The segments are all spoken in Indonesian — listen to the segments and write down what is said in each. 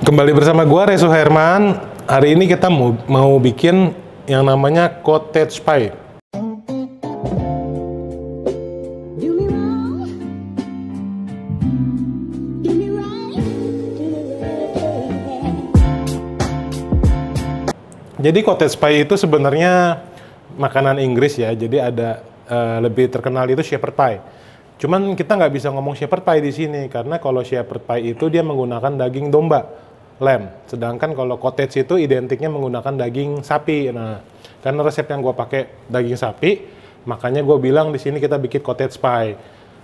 Kembali bersama gua Resu Herman. Hari ini kita mau bikin yang namanya cottage pie. Jadi cottage pie itu sebenarnya makanan Inggris ya. Jadi ada lebih terkenal itu shepherd pie. Cuman kita nggak bisa ngomong shepherd pie di sini karena kalau shepherd pie itu dia menggunakan daging domba, lamb. Sedangkan kalau cottage itu identiknya menggunakan daging sapi. Nah, karena resep yang gue pakai daging sapi, makanya gue bilang di sini kita bikin cottage pie.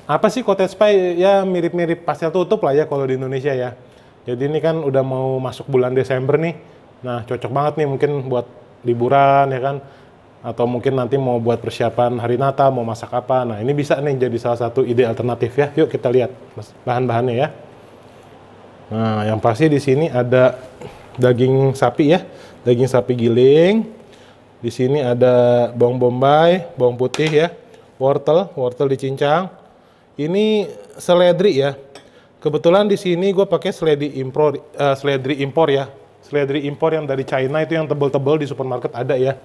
Apa sih cottage pie? Ya mirip-mirip pastel tutup lah ya kalau di Indonesia ya. Jadi ini kan udah mau masuk bulan Desember nih. Nah, cocok banget nih mungkin buat liburan ya kan. Atau mungkin nanti mau buat persiapan hari Natal, mau masak apa. Nah, ini bisa nih jadi salah satu ide alternatif ya. Yuk kita lihat bahan-bahannya ya. Nah, yang pasti di sini ada daging sapi ya. Daging sapi giling. Di sini ada bawang bombay, bawang putih ya. Wortel dicincang. Ini seledri ya. Kebetulan di sini gue pakai seledri impor ya. Seledri impor yang dari China itu yang tebel-tebel di supermarket ada ya.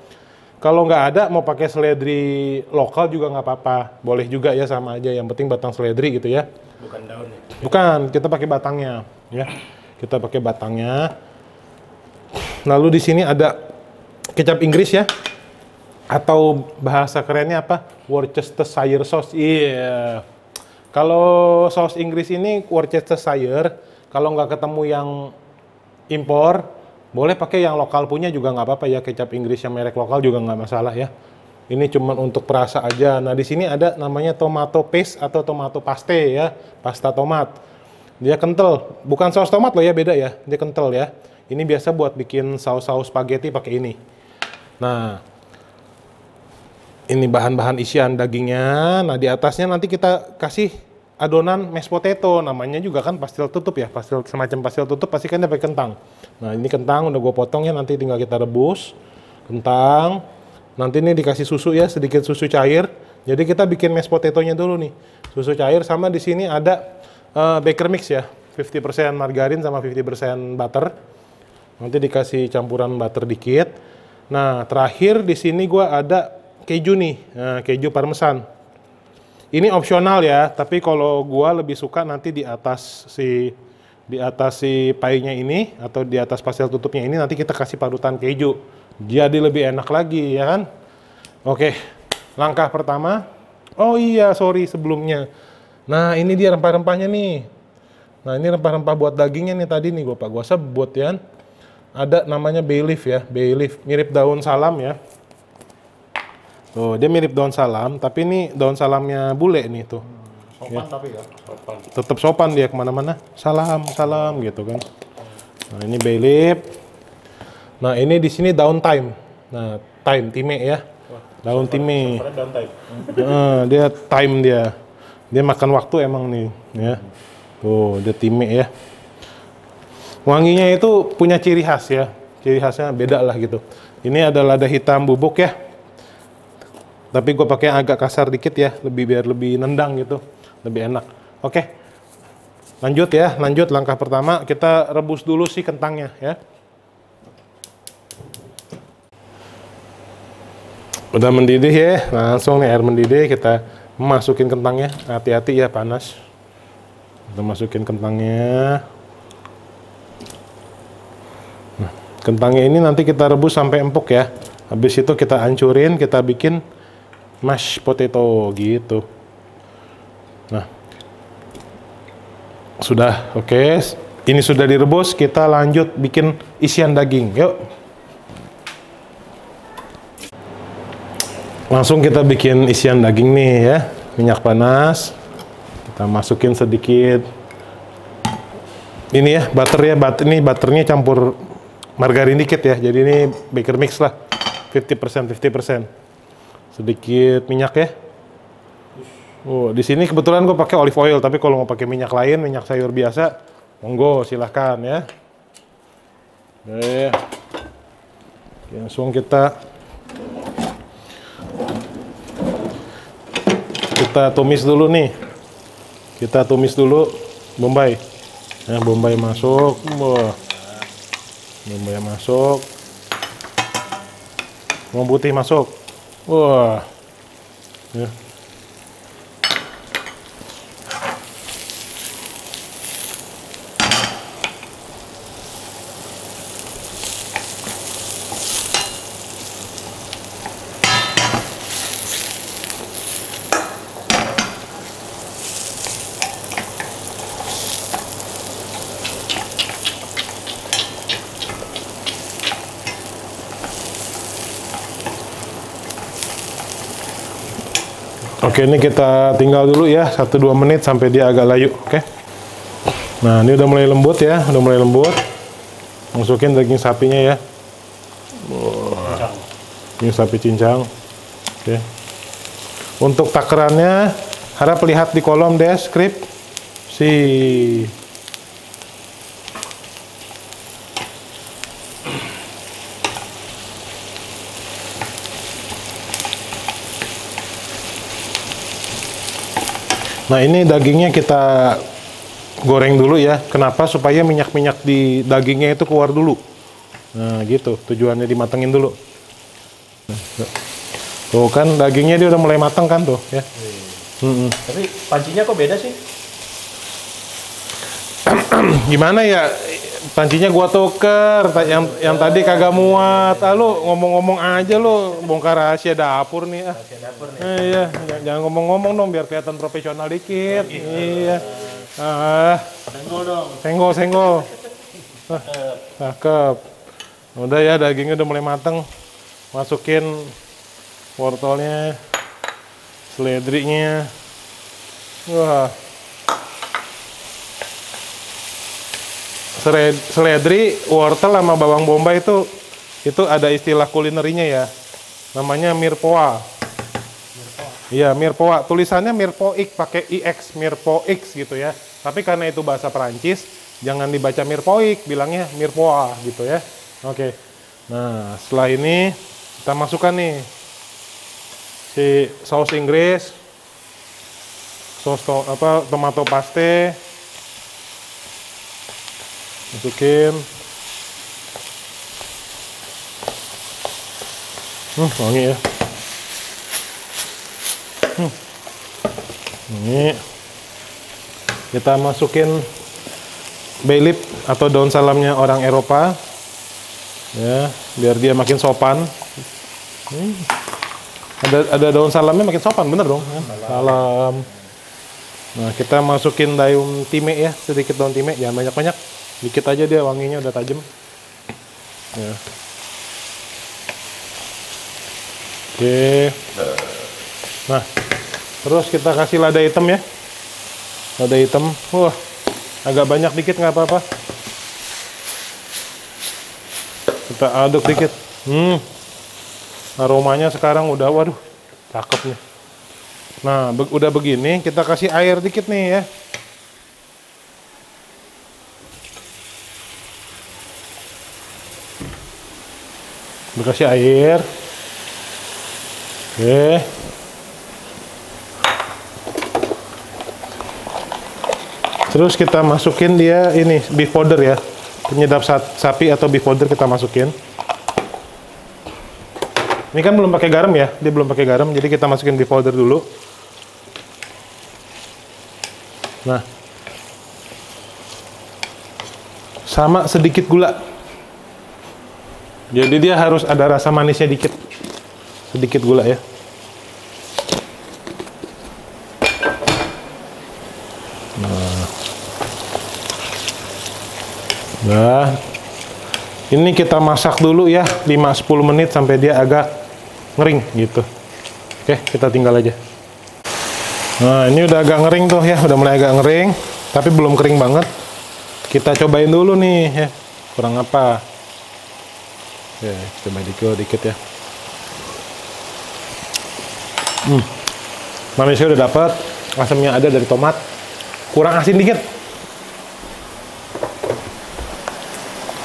Kalau nggak ada, mau pakai seledri lokal juga nggak apa-apa. Boleh juga ya, sama aja. Yang penting batang seledri gitu ya. Bukan daun ya? Bukan, kita pakai batangnya. Ya, kita pakai batangnya. Lalu di sini ada kecap Inggris ya. Atau bahasa kerennya apa? Worcestershire sauce. Iya. Kalau saus Inggris ini Worcestershire. Kalau nggak ketemu yang impor, boleh pakai yang lokal punya juga nggak apa-apa ya, kecap Inggris yang merek lokal juga nggak masalah ya. Ini cuma untuk perasa aja. Nah di sini ada namanya tomato paste atau tomato paste ya, pasta tomat. Dia kental, bukan saus tomat loh ya, beda ya. Dia kental ya. Ini biasa buat bikin saus-saus spaghetti pakai ini. Nah ini bahan-bahan isian dagingnya. Nah di atasnya nanti kita kasih adonan mashed potato, namanya juga kan pastel tutup ya, semacam pastel tutup pasti kan dia pakai kentang. Nah ini kentang udah gue potong ya, nanti tinggal kita rebus kentang. Nanti ini dikasih susu ya, sedikit susu cair. Jadi kita bikin mashed potato-nya dulu nih, susu cair. Sama di sini ada baker mix ya, 50% margarin sama 50% butter. Nanti dikasih campuran butter dikit. Nah terakhir di sini gue ada keju nih, keju parmesan. Ini opsional ya, tapi kalau gua lebih suka nanti di atas si pie-nya ini atau di atas pastel tutupnya ini nanti kita kasih parutan keju. Jadi lebih enak lagi ya kan? Oke. Langkah pertama. Oh iya, sorry sebelumnya. Nah, ini dia rempah-rempahnya nih. Nah, ini rempah-rempah buat dagingnya nih tadi nih gua sebut ya. Ada namanya bay leaf ya, bay leaf, mirip daun salam ya. Tuh, dia mirip daun salam, tapi ini daun salamnya bule nih tuh. Sopan ya. Tapi ya, sopan. Tetap sopan dia kemana-mana. Salam gitu kan. Nah ini bay leaf. Nah ini di sini daun thyme. Nah time ya. Daun thyme. Daun thyme. Dia thyme dia. Dia makan waktu emang nih. Ya. Tuh dia thyme ya. Wanginya itu punya ciri khas ya. Ciri khasnya beda lah gitu. Ini ada lada hitam bubuk ya. Tapi gue pakai yang agak kasar dikit ya, biar lebih nendang gitu, lebih enak. Oke, lanjut langkah pertama kita rebus dulu si kentangnya ya. Udah mendidih ya, langsung nih air mendidih kita masukin kentangnya. Hati-hati ya panas. Kita masukin kentangnya. Nah, kentangnya ini nanti kita rebus sampai empuk ya. Habis itu kita hancurin, kita bikin mashed potato gitu. Nah, sudah oke. Ini sudah direbus, kita lanjut bikin isian daging. Yuk. Langsung kita bikin isian daging nih ya. Minyak panas. Kita masukin sedikit. Ini ya, butter ya. Ini butternya campur margarin dikit ya. Jadi ini baker mix lah. 50%. Sedikit minyak ya. Oh, di sini kebetulan gue pakai olive oil, tapi kalau mau pakai minyak lain, minyak sayur biasa, monggo silahkan ya. Oke. Langsung kita tumis dulu nih. Kita tumis dulu bombay. Nah, bombay masuk. Wah. Bumbu yang masuk. Bawang putih masuk. Wah. Ya. Oke, ini kita tinggal dulu ya 1-2 menit sampai dia agak layu. Oke. Nah, ini udah mulai lembut ya, udah mulai lembut. Masukin daging sapinya ya. Wah. Daging sapi cincang. Oke. Untuk takarannya harap lihat di kolom deskripsi. Nah, ini dagingnya kita goreng dulu ya. Kenapa? Supaya minyak-minyak di dagingnya itu keluar dulu. Nah, gitu. Tujuannya dimatengin dulu. Tuh kan, dagingnya dia udah mulai mateng kan tuh ya. Tapi pancinya kok beda sih? Gimana ya? Pancinya gua tuker. Yang tadi kagak muat. Ah, lu ngomong-ngomong aja lu. Bongkar rahasia dapur nih. Rahasia dapur nih. Iya, jangan ngomong-ngomong dong biar kelihatan profesional dikit. Iya. Senggol dong. Senggol. Cakep. Udah ya, dagingnya udah mulai mateng. Masukin wortelnya, seledrinya. Wah. Seledri, wortel sama bawang bombay itu ada istilah kulinerinya ya. Namanya mirpoa. Iya, mirpoa. Tulisannya mirpoik pakai ix, mirpoix gitu ya. Tapi karena itu bahasa Perancis, jangan dibaca mirpoik, bilangnya mirpoa gitu ya. Oke. Nah, setelah ini kita masukkan nih si saus Inggris, tomato paste. Masukin. Wangi ya. Ini kita masukin bay leaf atau daun salamnya orang Eropa ya, biar dia makin sopan. Ada daun salamnya makin sopan, bener dong ya? Salam. Nah, kita masukin daun time ya, sedikit daun time, jangan banyak-banyak, dikit aja, dia wanginya udah tajam ya. Oke. Nah, terus kita kasih lada hitam ya. Lada hitam. Wah, agak banyak dikit nggak apa-apa. Kita aduk dikit. Aromanya sekarang udah, waduh, cakep nih. Nah, udah begini, kita kasih air dikit nih ya. Dikasih air. Oke. Terus kita masukin dia ini beef powder ya, penyedap sapi atau beef powder kita masukin. Ini kan belum pakai garam ya, dia belum pakai garam, jadi kita masukin beef powder dulu. Nah, sama sedikit gula. Jadi dia harus ada rasa manisnya dikit, sedikit gula ya. Nah, ini kita masak dulu ya 5-10 menit sampai dia agak ngering gitu. Oke, kita tinggal aja. Nah, ini udah agak ngering tuh ya, udah mulai agak ngering, tapi belum kering banget. Kita cobain dulu nih ya, kurang apa. Oke, coba dikit ya. Manisnya udah dapat, asamnya ada dari tomat. Kurang asin dikit.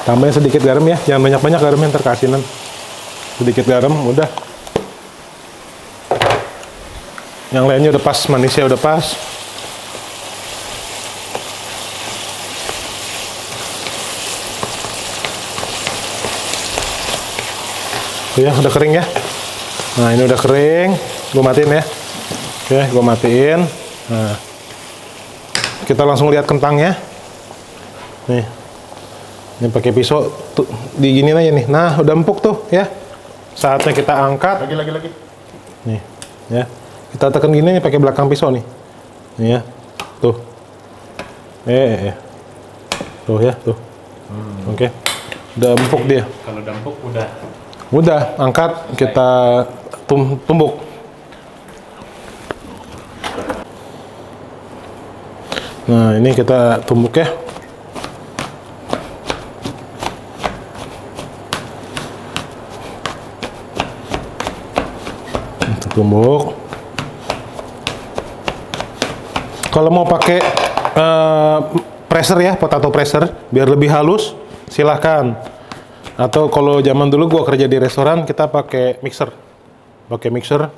Tambahin sedikit garam ya, jangan banyak-banyak garamnya, ntar keasinan. Sedikit garam, udah. Yang lainnya udah pas, manisnya udah pas. Tuh ya, udah kering ya. Nah, ini udah kering. Gue matiin ya. Oke, gue matiin. Nah, kita langsung lihat kentangnya. Nih, ini pakai pisau tuh diginin aja nih. Nah, udah empuk tuh ya. Saatnya kita angkat. Lagi. Nih, ya. Kita tekan gini nih pakai belakang pisau nih. Nih ya. Tuh. Tuh ya, tuh. Oke. Udah empuk dia. Kalau udah empuk udah. Udah, angkat, kita tumbuk. Nah, ini kita tumbuk ya. Kita tumbuk. Kalau mau pakai presser ya, potato presser, biar lebih halus, silahkan. Atau kalau zaman dulu gua kerja di restoran, kita pakai mixer. Pakai mixer,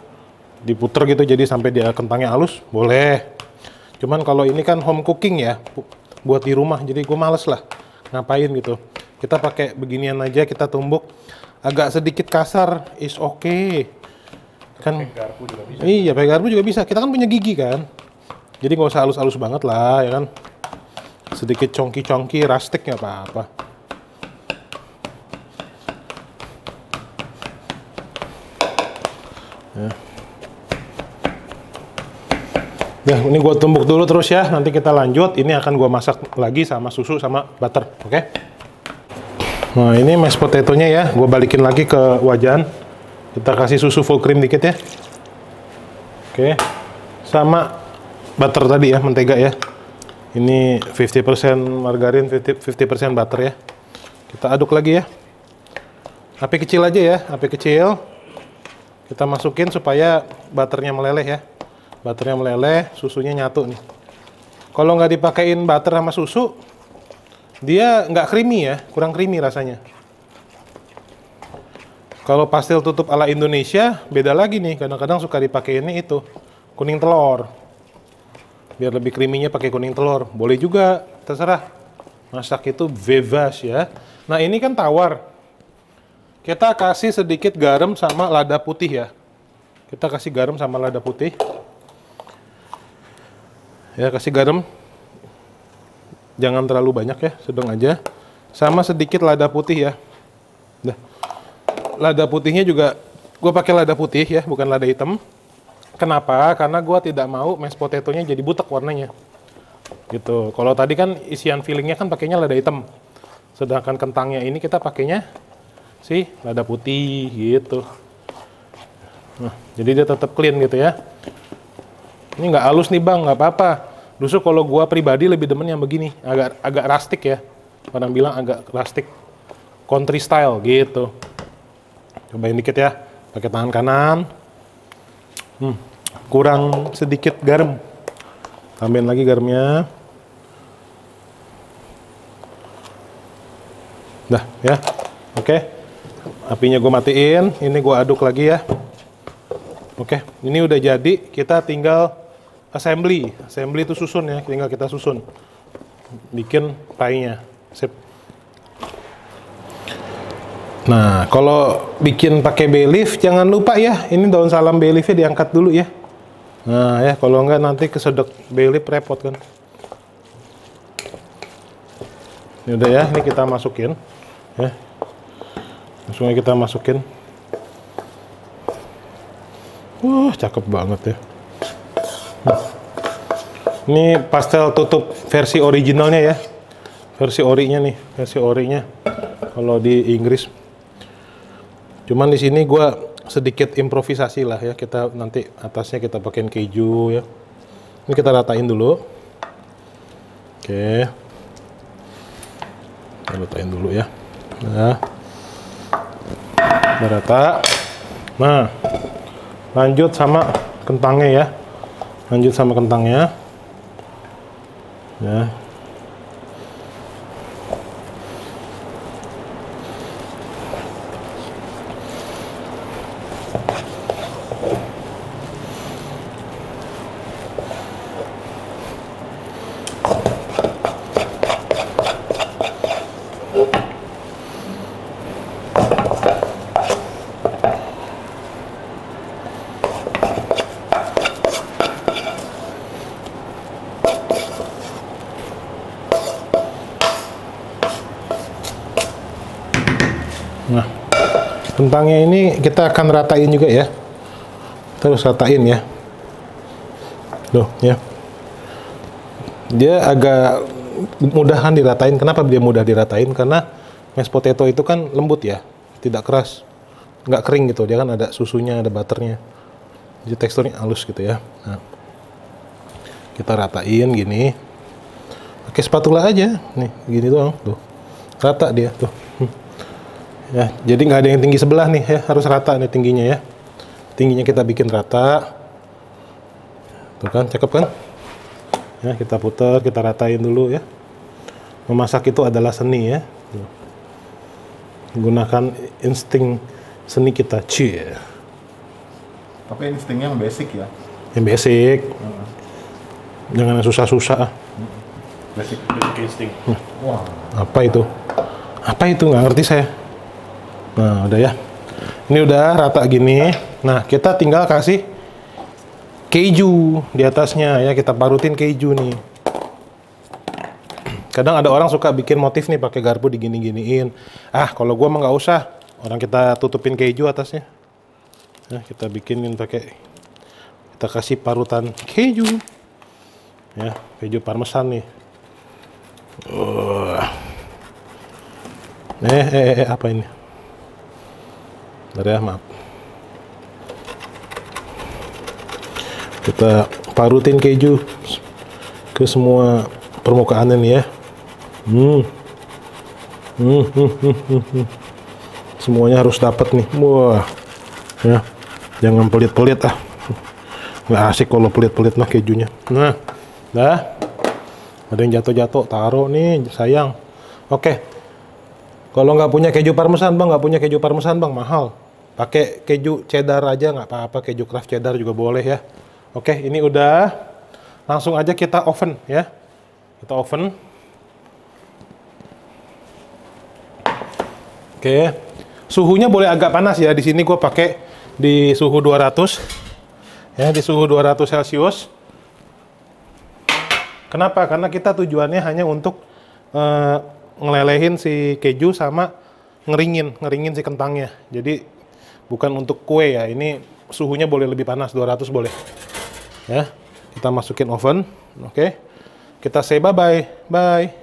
diputer gitu, jadi sampai dia kentangnya halus, boleh. Cuman kalau ini kan home cooking ya, buat di rumah, jadi gue males lah ngapain gitu. Kita pakai beginian aja, kita tumbuk. Agak sedikit kasar, is okay. Kan? Pakai garpu juga bisa. Iya, pakai garpu juga bisa. Kita kan punya gigi kan. Jadi nggak usah halus-halus banget lah, ya kan. Sedikit congki-congki, rustic nggak apa-apa. Ya, ini gue tumbuk dulu terus ya. Nanti kita lanjut. Ini akan gue masak lagi sama susu sama butter, oke? Nah, ini mashed potato-nya ya. Gue balikin lagi ke wajan. Kita kasih susu full cream dikit ya. Oke. Sama butter tadi ya, mentega ya. Ini 50% margarin, 50% butter ya. Kita aduk lagi ya. Api kecil aja ya, api kecil. Kita masukin supaya butternya meleleh ya. Butternya meleleh, susunya nyatu nih. Kalau nggak dipakein butter sama susu, dia nggak creamy ya, kurang creamy rasanya. Kalau pastel tutup ala Indonesia, beda lagi nih. Kadang-kadang suka dipakeinnya itu, kuning telur. Biar lebih creamy-nya pakai kuning telur. Boleh juga, terserah. Masak itu bebas ya. Nah, ini kan tawar. Kita kasih sedikit garam sama lada putih ya. Kita kasih garam sama lada putih. Ya, kasih garam. Jangan terlalu banyak ya, sedang aja. Sama sedikit lada putih ya. Dah. Lada putihnya juga, gue pakai lada putih ya, bukan lada hitam. Kenapa? Karena gue tidak mau mashed potato-nya jadi butek warnanya. Gitu. Kalau tadi kan isian fillingnya kan pakainya lada hitam. Sedangkan kentangnya ini kita pakainya si lada putih gitu. Nah, jadi dia tetap clean gitu ya. Ini nggak halus nih bang, nggak apa-apa. Justru kalau gua pribadi lebih demen yang begini, agak rustic ya. Orang bilang agak rustic, country style gitu. Cobain dikit ya, pakai tangan kanan. Kurang sedikit garam. Tambahin lagi garamnya. Dah ya, oke. Apinya gua matiin. Ini gua aduk lagi ya. Oke, ini udah jadi. Kita tinggal assembly itu susun ya, tinggal kita susun, bikin pie-nya, sip. Nah, kalau bikin pakai bay leaf, jangan lupa ya, ini daun salam bay leaf-nya diangkat dulu ya. Nah ya, kalau enggak nanti kesedek bay leaf repot kan. Ini udah ya, ini kita masukin, ya. Langsung aja kita masukin. Wah, cakep banget ya. Ini pastel tutup versi originalnya ya. Versi orinya nih, versi orinya. Kalau di Inggris. Cuman di sini gua sedikit improvisasi lah ya. Kita nanti atasnya kita pakein keju ya. Ini kita ratain dulu. Oke. Kita ratain dulu ya. Nah. Udah rata. Nah. Lanjut sama kentangnya ya. Lanjut sama kentangnya. Ya. Nah, kentangnya ini kita akan ratain juga ya. Terus ratain ya. Tuh, ya. Dia agak mudahan diratain. Kenapa dia mudah diratain? Karena mashed potato itu kan lembut ya, tidak keras, nggak kering gitu. Dia kan ada susunya, ada butternya. Jadi teksturnya halus gitu ya. Nah, kita ratain gini. Pakai spatula aja. Nih, gini doang. Tuh. Rata dia tuh. Ya, jadi nggak ada yang tinggi sebelah nih ya, harus rata nih tingginya ya. Tingginya kita bikin rata. Tuh kan, cakep kan? Ya, kita putar, kita ratain dulu ya. Memasak itu adalah seni ya. Tuh. Gunakan insting seni kita, cie. Tapi instingnya yang basic ya. Yang basic. Jangan yang susah-susah. Basic insting. Wah. Apa itu? Apa itu? Nggak ngerti saya. Nah, udah ya. Ini udah rata gini. Nah, kita tinggal kasih keju di atasnya ya. Kita parutin keju nih. Kadang ada orang suka bikin motif nih pakai garpu digini-giniin. Ah, kalau gua mah nggak usah. Orang kita tutupin keju atasnya. Nah, kita bikinin pakai, kita kasih parutan keju. Ya, keju parmesan nih. Apa ini? Bentar ya, maaf. Kita parutin keju ke semua permukaannya nih ya. Semuanya harus dapat nih. Wah, ya, jangan pelit-pelit ah. Nggak asik kalau pelit-pelit mah kejunya. Nah, dah. Ada yang jatuh-jatuh, taruh nih, sayang. Oke. Kalau nggak punya keju parmesan bang, mahal. Pakai keju cheddar aja nggak apa-apa, keju craft cheddar juga boleh ya. Oke, ini udah. Langsung aja kita oven ya. Kita oven. Oke. Suhunya boleh agak panas ya. Di sini gue pakai di suhu 200. Ya, di suhu 200 Celcius. Kenapa? Karena kita tujuannya hanya untuk ngelelehin si keju sama ngeringin si kentangnya. Jadi bukan untuk kue ya. Ini suhunya boleh lebih panas, 200 boleh. Ya, kita masukin oven. Oke. Kita say bye-bye. Bye.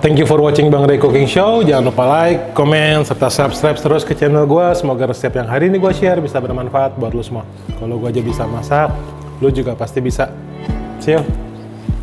Thank you for watching Bang Ray Cooking Show. Jangan lupa like, comment, serta subscribe terus ke channel gue. Semoga resep yang hari ini gue share bisa bermanfaat buat lo semua. Kalau gue aja bisa masak, lo juga pasti bisa. See you.